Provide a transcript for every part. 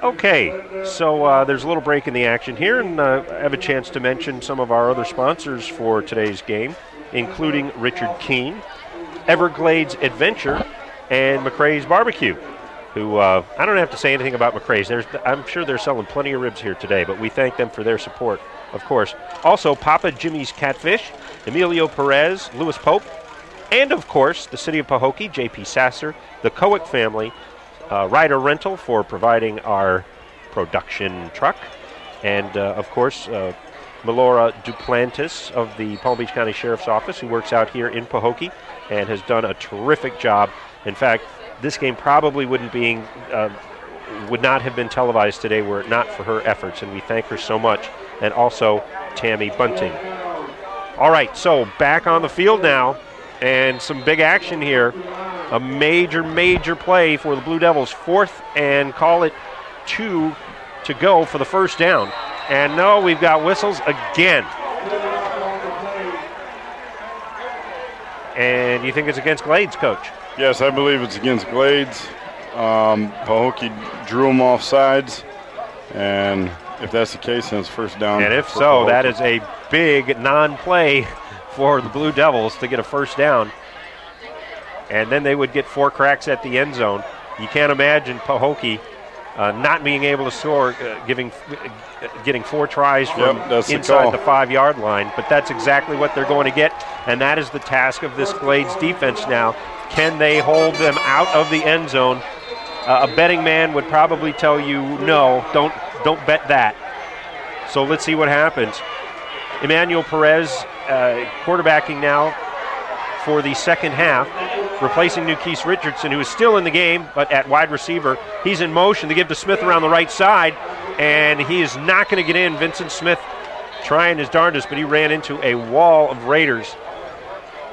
Okay, so there's a little break in the action here, and I have a chance to mention some of our other sponsors for today's game, including Richard Keene, Everglades Adventure, and McRae's Barbecue, who I don't have to say anything about McRae's. I'm sure they're selling plenty of ribs here today, but we thank them for their support, of course. Also, Papa Jimmy's Catfish, Emilio Perez, Louis Pope, and, of course, the City of Pahokee, J.P. Sasser, the Coic family, Ryder Rental for providing our production truck, and, of course, Melora Duplantis of the Palm Beach County Sheriff's Office, who works out here in Pahokee and has done a terrific job. In fact, this game probably would not have been televised today were it not for her efforts, and we thank her so much, and also Tammy Bunting. All right, so back on the field now, and some big action here. A major play for the Blue Devils. 4th and call it 2 to go for the first down. And no, we've got whistles again. And you think it's against Glades, Coach? Yes, I believe it's against Glades. Pahokee drew them off sides. And if that's the case, then it's first down. And if so, that is a big non-play for the Blue Devils to get a first down. And then they would get 4 cracks at the end zone. You can't imagine Pahokee not being able to score, getting 4 tries from inside the 5-yard line. But that's exactly what they're going to get, and that is the task of this Glades defense now. Can they hold them out of the end zone? A betting man would probably tell you, no, don't bet that. So let's see what happens. Emmanuel Perez quarterbacking now for the second half, replacing Nukese Richardson, who is still in the game, but at wide receiver. He's in motion to give to Smith around the right side, and he is not going to get in. Vincent Smith trying his darndest, but he ran into a wall of Raiders.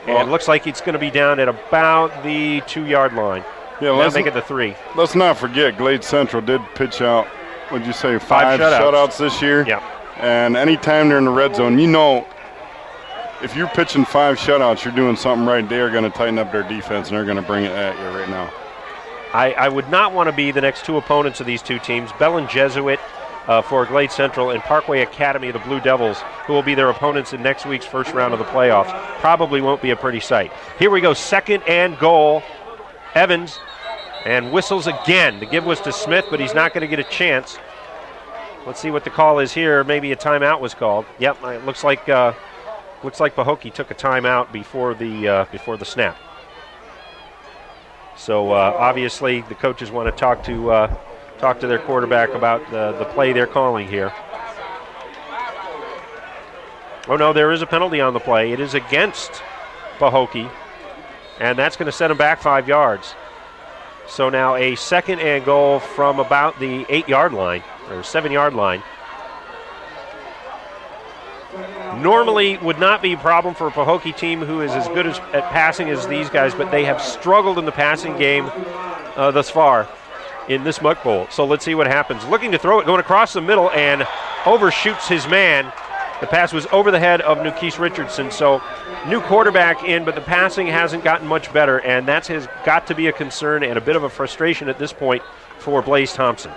And it looks like it's going to be down at about the 2-yard line. Yeah, let's make it the 3. Let's not forget, Glade Central did pitch out, what'd you say, 5 shutouts this year? Yeah. And anytime they're in the red zone, you know, if you're pitching 5 shutouts, you're doing something right. They are going to tighten up their defense, and they're going to bring it at you right now. I would not want to be the next 2 opponents of these 2 teams, Bellin Jesuit for Glade Central and Parkway Academy of the Blue Devils, who will be their opponents in next week's first round of the playoffs. Probably won't be a pretty sight. Here we go, 2nd and goal. Evans, and whistles again. The give was to Smith, but he's not going to get a chance. Let's see what the call is here. Maybe a timeout was called. Yep, it looks like Pahokee took a timeout before the snap. So obviously the coaches want to talk to their quarterback about the play they're calling here. Oh no, there is a penalty on the play. It is against Pahokee, and that's going to set them back 5 yards. So now a 2nd and goal from about the 8-yard line or 7-yard line. Normally would not be a problem for a Pahokee team who is as good at passing as these guys, but they have struggled in the passing game thus far in this Muck Bowl. So let's see what happens. Looking to throw it, going across the middle, and overshoots his man. The pass was over the head of Nukese Richardson. So new quarterback in, but the passing hasn't gotten much better, and that has got to be a concern and a bit of a frustration at this point for Blaze Thompson.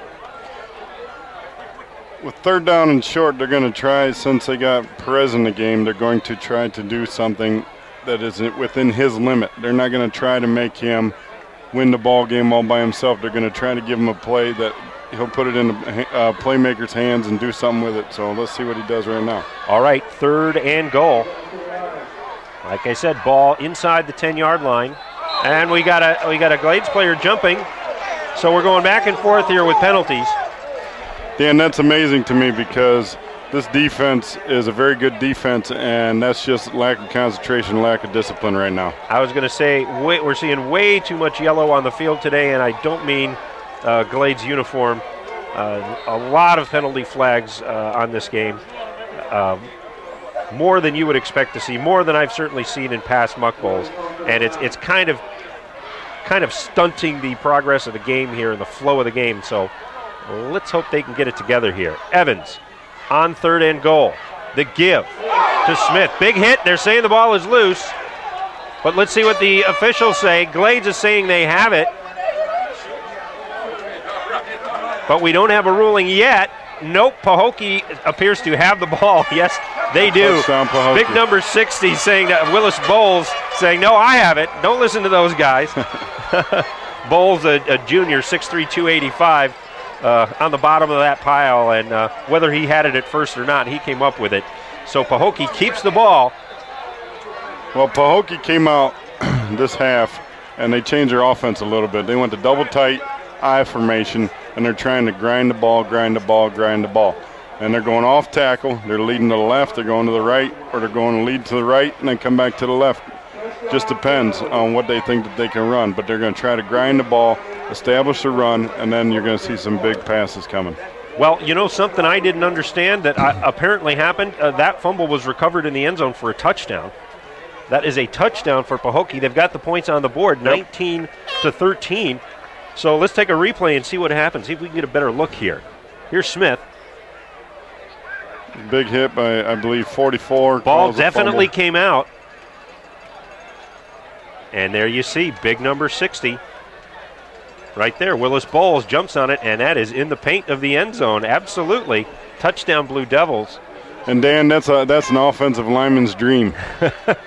With 3rd down and short, they're going to try, since they got Perez in the game, they're going to try to do something that is within his limit. They're not going to try to make him win the ball game all by himself. They're going to try to give him a play that he'll put it in the playmaker's hands and do something with it. So let's see what he does right now. All right, 3rd and goal. Like I said, ball inside the 10-yard line. And we got a Glades player jumping. So we're going back and forth here with penalties. Dan, that's amazing to me because this defense is a very good defense, and that's just lack of concentration, lack of discipline right now. I was going to say, we're seeing way too much yellow on the field today, and I don't mean Glade's uniform. A lot of penalty flags on this game. More than you would expect to see, more than I've certainly seen in past Muck Bowls. And it's kind of stunting the progress of the game here and the flow of the game. So let's hope they can get it together here. Evans on 3rd and goal. The give to Smith. Big hit. They're saying the ball is loose. But let's see what the officials say. Glades is saying they have it. but we don't have a ruling yet. Nope, Pahokee appears to have the ball. Yes, they do. Big number 60 saying that Willis Bowles saying, no, I have it. Don't listen to those guys. Bowles, a junior, 6'3", 285, on the bottom of that pile, and whether he had it at first or not, he came up with it. So Pahokee keeps the ball. Well, Pahokee came out this half, and they changed their offense a little bit. They went to double tight I formation, and they're trying to grind the ball. And they're going off tackle. They're leading to the left, they're going to the right, or they're going to lead to the right and then come back to the left. Just depends on what they think that they can run. But they're going to try to grind the ball, establish the run, and then you're going to see some big passes coming. Well, you know something I didn't understand that apparently happened? That fumble was recovered in the end zone for a touchdown. That is a touchdown for Pahokee. They've got the points on the board, 19-13. So let's take a replay and see what happens. See if we can get a better look here. Here's Smith. Big hit by, I believe, 44. Ball definitely came out. And there you see, big number 60. Right there, Willis Bowles jumps on it, and that is in the paint of the end zone. Absolutely. Touchdown, Blue Devils. And, Dan, that's an offensive lineman's dream.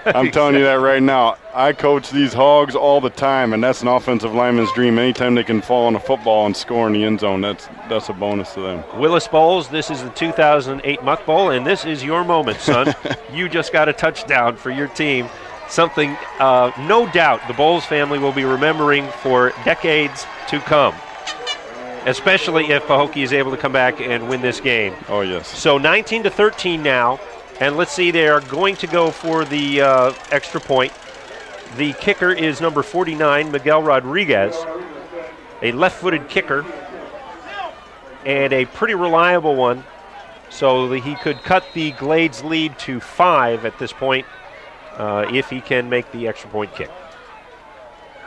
I'm telling you that right now. I coach these hogs all the time, and that's an offensive lineman's dream. Anytime they can fall on a football and score in the end zone, that's a bonus to them. Willis Bowles, this is the 2008 Muck Bowl, and this is your moment, son. You just got a touchdown for your team. Something, no doubt, the Bowles family will be remembering for decades to come, especially if Pahokee is able to come back and win this game. Oh, yes. So 19-13 now, and let's see, they are going to go for the extra point. The kicker is number 49, Miguel Rodriguez, a left-footed kicker, and a pretty reliable one, so that he could cut the Glade's lead to 5 at this point if he can make the extra point kick.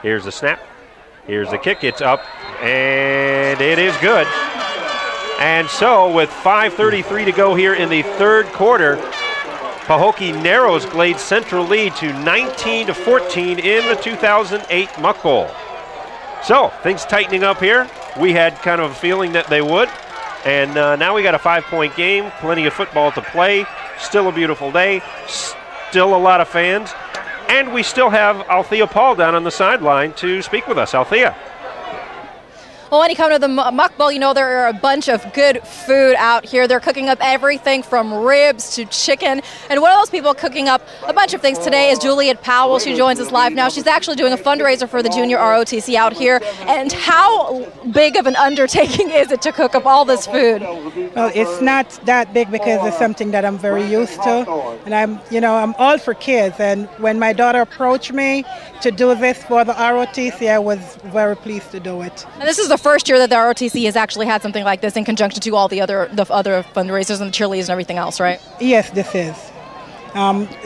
Here's the snap. Here's the kick. It's up, and it is good. And so with 5:33 to go here in the third quarter, Pahokee narrows Glade's central lead to 19-14 in the 2008 Muck Bowl. So things tightening up here. We had kind of a feeling that they would. And now we got a 5-point game, plenty of football to play, still a beautiful day, still a lot of fans. And we still have Althea Paul down on the sideline to speak with us. Althea. Well, when you come to the Muck Bowl, you know there are a bunch of good food out here. They're cooking up everything from ribs to chicken. And one of those people cooking up a bunch of things today is Juliet Powell. She joins us live now. She's actually doing a fundraiser for the junior ROTC out here. And how big of an undertaking is it to cook up all this food? Well, it's not that big because it's something that I'm very used to. And I'm all for kids. And when my daughter approached me to do this for the ROTC, I was very pleased to do it. And this is the first year that the ROTC has actually had something like this in conjunction to all the other fundraisers and the cheerleaders and everything else, right? Yes, this is.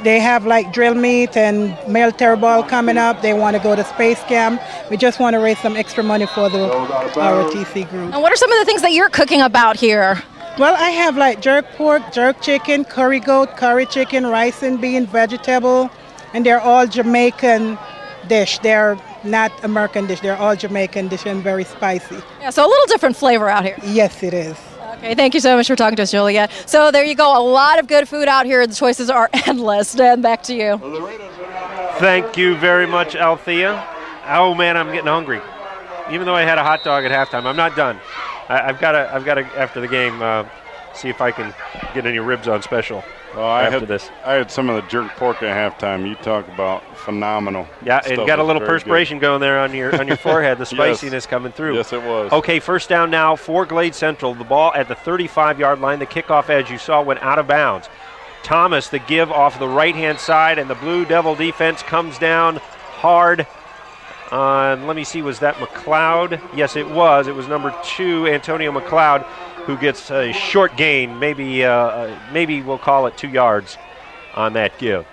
They have like drill meet and male terror ball coming up. They want to go to space camp. We just want to raise some extra money for the ROTC group. And what are some of the things that you're cooking about here? Well, I have like jerk pork, jerk chicken, curry goat, curry chicken, rice and bean, vegetable, and they're all Jamaican dish. They're not American dish. They're all Jamaican dish and very spicy. Yeah, so a little different flavor out here. Yes, it is. Okay, thank you so much for talking to us, Julia. So there you go. A lot of good food out here. The choices are endless. Dan, back to you. Thank you very much, Althea. Oh, man, I'm getting hungry. Even though I had a hot dog at halftime, I'm not done. I've got to after the game, see if I can get any ribs on special. Well, I had some of the jerk pork at halftime. You talk about phenomenal. Yeah, and got a little perspiration going there on your forehead, the spiciness coming through. Yes, it was. Okay, first down now for Glade Central. The ball at the 35-yard line. The kickoff, as you saw, went out of bounds. Thomas, the give off the right-hand side, and the Blue Devil defense comes down hard. Let me see, was that McLeod? Yes, it was. It was number 2, Antonio McLeod, who gets a short gain, maybe we'll call it 2 yards on that give.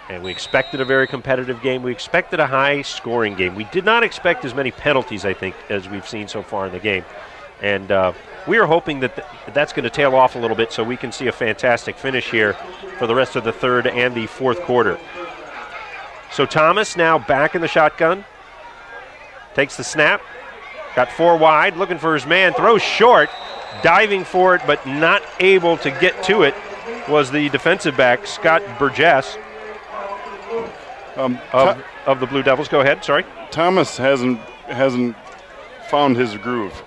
And we expected a very competitive game. We expected a high-scoring game. We did not expect as many penalties, I think, as we've seen so far in the game. And we are hoping that that's going to tail off a little bit so we can see a fantastic finish here for the rest of the third and the fourth quarter. So Thomas now back in the shotgun. takes the snap, got 4 wide, looking for his man, throws short, diving for it, but not able to get to it was the defensive back, Scott Burgess, of the Blue Devils. Go ahead, sorry. Thomas hasn't found his groove.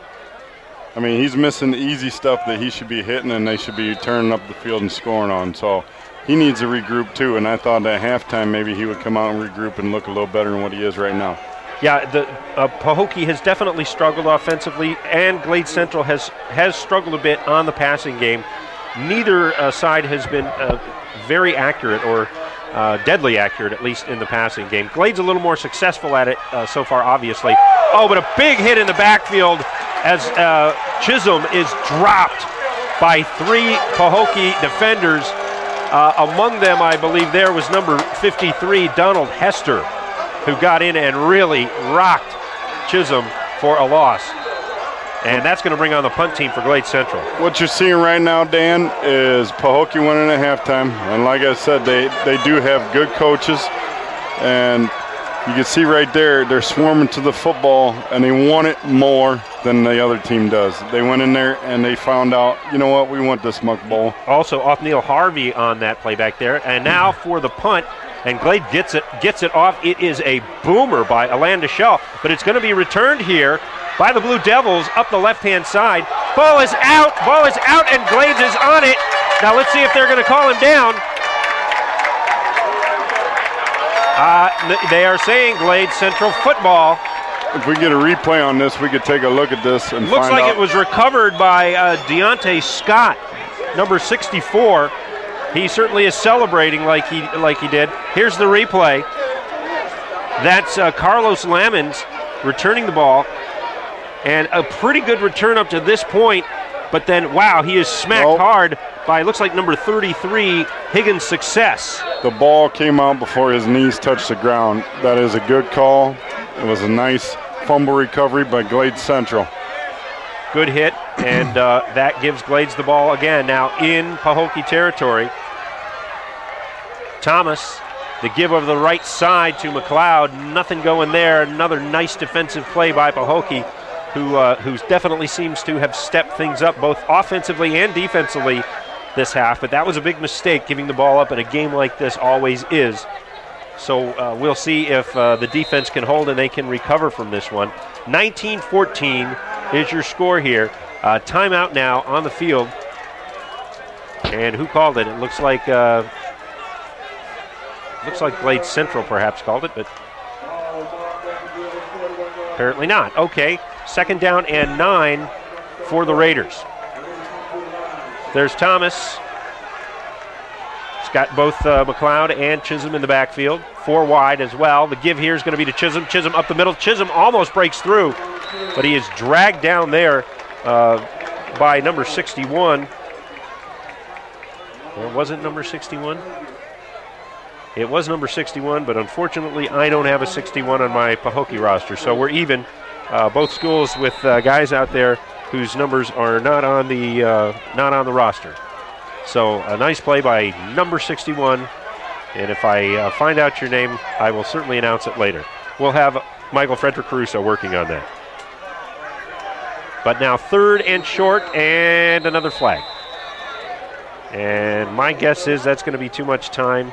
I mean, he's missing the easy stuff that he should be hitting and they should be turning up the field and scoring on. So he needs to regroup too, and I thought at halftime maybe he would come out and regroup and look a little better than what he is right now. Yeah, the Pahokee has definitely struggled offensively, and Glade Central has struggled a bit on the passing game. Neither side has been very accurate or deadly accurate, at least in the passing game. Glade's a little more successful at it so far, obviously. Oh, but a big hit in the backfield as Chisholm is dropped by 3 Pahokee defenders. Among them, I believe there was number 53, Donald Hester, who got in and really rocked Chisholm for a loss. And that's going to bring on the punt team for Glade Central. What you're seeing right now, Dan, is Pahokee winning at halftime. And like I said, they do have good coaches. And you can see right there, they're swarming to the football, and they want it more than the other team does. They went in there and they found out, you know what, we want this Muck Bowl. Also, Othniel Harvey on that play back there. And now for the punt. And Glade gets it off. It is a boomer by Alanda Shell, but it's going to be returned here by the Blue Devils up the left-hand side. Ball is out, and Glades is on it. Now let's see if they're going to call him down. They are saying Glade Central football. If we get a replay on this, we could take a look at this and Looks find like out. It was recovered by Deontay Scott, number 64. He certainly is celebrating like he did. Here's the replay. That's Carlos Lamons returning the ball, and a pretty good return up to this point. But then, wow, he is smacked hard by, looks like number 33, Higgins Success. The ball came out before his knees touched the ground. That is a good call. It was a nice fumble recovery by Glade Central. Good hit, and that gives Glades the ball again, now in Pahokee territory. Thomas, the give over the right side to McLeod. Nothing going there. Another nice defensive play by Pahokee, who definitely seems to have stepped things up both offensively and defensively this half. But that was a big mistake, giving the ball up in a game like this always is. So we'll see if the defense can hold and they can recover from this one. 19-14 is your score here. Timeout now on the field. And who called it? It looks like Glade Central perhaps called it, but apparently not. Okay, 2nd down and 9 for the Raiders. There's Thomas. He's got both McLeod and Chisholm in the backfield. 4 wide as well. The give here is going to be to Chisholm. Chisholm up the middle. Chisholm almost breaks through, but he is dragged down there by number 61. Or was it number 61? It was number 61, but unfortunately I don't have a 61 on my Pahokee roster, so we're even. Both schools with guys out there whose numbers are not on the roster. So a nice play by number 61, and if I find out your name, I will certainly announce it later. We'll have Michael Frederick Caruso working on that. But now 3rd and short, and another flag. And my guess is that's going to be too much time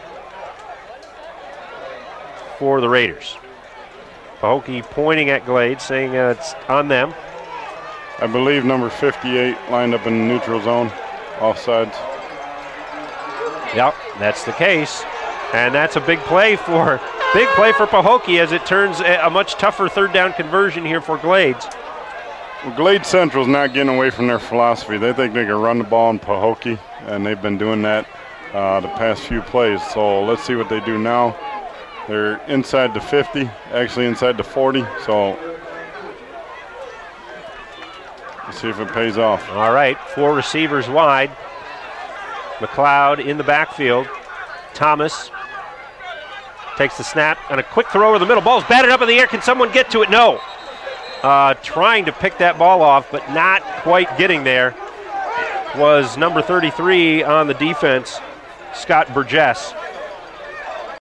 for the Raiders. Pahokee pointing at Glade, saying it's on them. I believe number 58 lined up in the neutral zone, offsides. Yep, that's the case. And that's a big play for Pahokee as it turns a much tougher 3rd down conversion here for Glades. Well, Glade Central's not getting away from their philosophy. They think they can run the ball in Pahokee, and they've been doing that the past few plays. So let's see what they do now. They're inside the 50, actually inside the 40, so let's see if it pays off. All right, 4 receivers wide. McLeod in the backfield. Thomas takes the snap and a quick throw over the middle. Ball's batted up in the air. Can someone get to it? No. Trying to pick that ball off, but not quite getting there was number 33 on the defense, Scott Burgess.